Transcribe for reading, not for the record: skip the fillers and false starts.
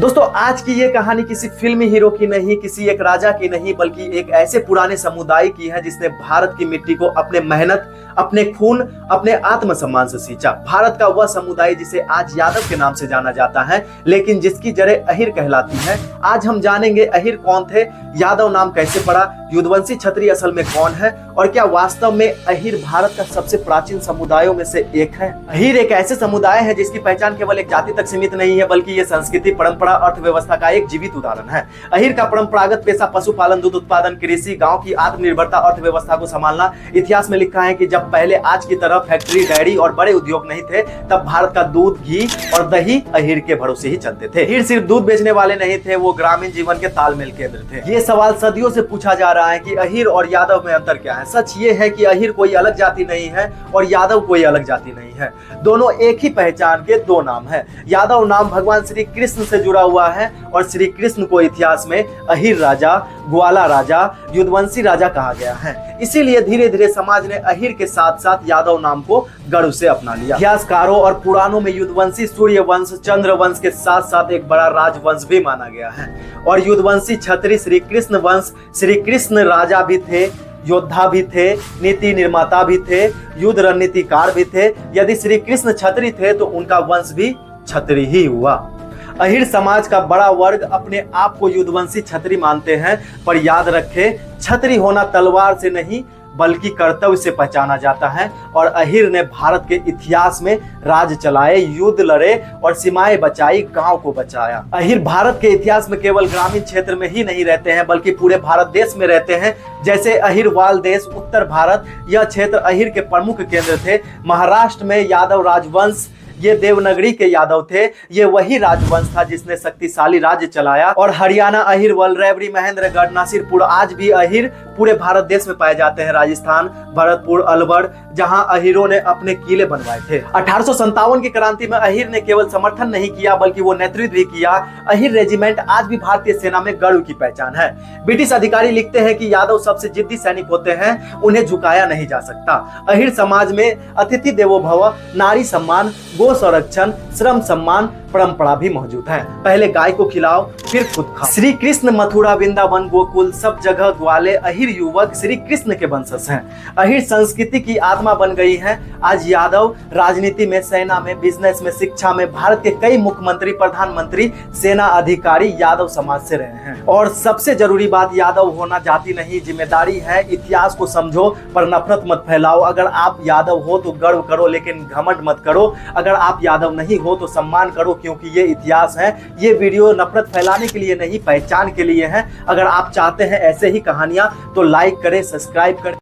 दोस्तों आज की ये कहानी किसी फिल्मी हीरो की नहीं, किसी एक राजा की नहीं, बल्कि एक ऐसे पुराने समुदाय की है जिसने भारत की मिट्टी को अपने मेहनत, अपने खून, अपने आत्मसम्मान से सींचा। भारत का वह समुदाय जिसे आज यादव के नाम से जाना जाता है, लेकिन जिसकी जड़ें अहिर कहलाती हैं। आज हम जानेंगे अहिर कौन थे, यादव नाम कैसे पड़ा, युद्धवंशी क्षत्रिय असल में कौन है और क्या वास्तव में अहिर भारत का सबसे प्राचीन समुदायों में से एक है। अहिर एक ऐसे समुदाय है जिसकी पहचान केवल एक जाति तक सीमित नहीं है, बल्कि ये संस्कृति, परंपरा, अर्थव्यवस्था का एक जीवित उदाहरण है। अहिर का परंपरागत पेशा पशुपालन, दूध उत्पादन, कृषि, गांव की आत्मनिर्भरता, अर्थव्यवस्था को संभालना। इतिहास में लिखा है कि जब पहले आज की तरह फैक्ट्री, डेयरी और बड़े उद्योग नहीं थे, तब भारत का दूध, घी और दही अहिर के भरोसे ही चलते थे। अहिर सिर्फ दूध बेचने वाले नहीं थे, वो ग्रामीण जीवन के तालमेल केंद्र थे। ये सवाल सदियों से पूछा जा रहा है कि अहिर और यादव में अंतर क्या है। सच ये है कि अहिर कोई अलग जाति नहीं है और यादव कोई अलग जाति नहीं है। दोनों एक ही पहचान के दो नाम है। यादव नाम भगवान श्री कृष्ण से जुड़ा हुआ है और श्री कृष्ण को इतिहास में अहिर राजा, ग्वाला राजा, युद्धवंशी राजा कहा गया है। इसीलिए धीरे धीरे समाज ने अहिर के साथ साथ यादव नाम को गर्व से अपना लिया। इतिहासकारों और पुराणों में युद्धवंशी सूर्य वंश, चंद्र वंश के साथ साथ एक बड़ा राजवंश भी माना गया है। और युद्धवंशी क्षत्रिय श्री कृष्ण वंश, श्री कृष्ण राजा भी थे, योद्धा भी थे, नीति निर्माता भी थे, युद्ध रणनीतिकार भी थे। यदि श्री कृष्ण क्षत्रिय थे तो उनका वंश भी क्षत्रिय ही हुआ। अहिर समाज का बड़ा वर्ग अपने आप को युद्धवंशी क्षत्रिय मानते हैं, पर याद रखें, क्षत्रिय होना तलवार से नहीं बल्कि कर्तव्य से पहचाना जाता है। और अहिर ने भारत के इतिहास में राज चलाए, युद्ध लड़े और सीमाएं बचाई, गांव को बचाया। अहिर भारत के इतिहास में केवल ग्रामीण क्षेत्र में ही नहीं रहते हैं, बल्कि पूरे भारत देश में रहते हैं। जैसे अहिरवाल देश, उत्तर भारत, यह क्षेत्र अहिर के प्रमुख केंद्र थे। महाराष्ट्र में यादव राजवंश, ये देवनगरी के यादव थे। ये वही राजवंश था जिसने शक्तिशाली राज्य चलाया। और हरियाणा अहिर, वलरेवड़ी, महेंद्रगढ़, नासिरपुर, आज भी अहिर पूरे भारत देश में पाए जाते हैं। राजस्थान, भरतपुर, अलवर, जहां अहिरों ने अपने किले बनवाए थे। 1857 की क्रांति में अहिर ने केवल समर्थन नहीं किया बल्कि वो नेतृत्व भी किया। अहिर रेजिमेंट आज भी भारतीय सेना में गर्व की पहचान है। ब्रिटिश अधिकारी लिखते हैं कि यादव सबसे जिद्दी सैनिक होते हैं, उन्हें झुकाया नहीं जा सकता। अहिर समाज में अतिथि देवो भव, नारी सम्मान, गो संरक्षण, श्रम सम्मान परंपरा भी मौजूद है। पहले गाय को खिलाओ फिर खुद खाओ। श्री कृष्ण मथुरा, वृंदावन, गोकुल, सब जगह ग्वाले अहिर युवक श्री कृष्ण के वंशज हैं। अहिर संस्कृति की आत्मा बन गई है। आज यादव राजनीति में, सेना में, बिजनेस में, शिक्षा में, भारत के कई मुख्यमंत्री, प्रधानमंत्री, सेना अधिकारी यादव समाज से रहे हैं। और सबसे जरूरी बात, यादव होना जाति नहीं, जिम्मेदारी है। इतिहास को समझो पर नफरत मत फैलाओ। अगर आप यादव हो तो गर्व करो, लेकिन घमंड मत करो। अगर आप यादव नहीं हो तो सम्मान करो, क्योंकि ये इतिहास है। ये वीडियो नफरत फैलाने के लिए नहीं, पहचान के लिए है। अगर आप चाहते हैं ऐसे ही कहानियां तो लाइक करें, सब्सक्राइब करें।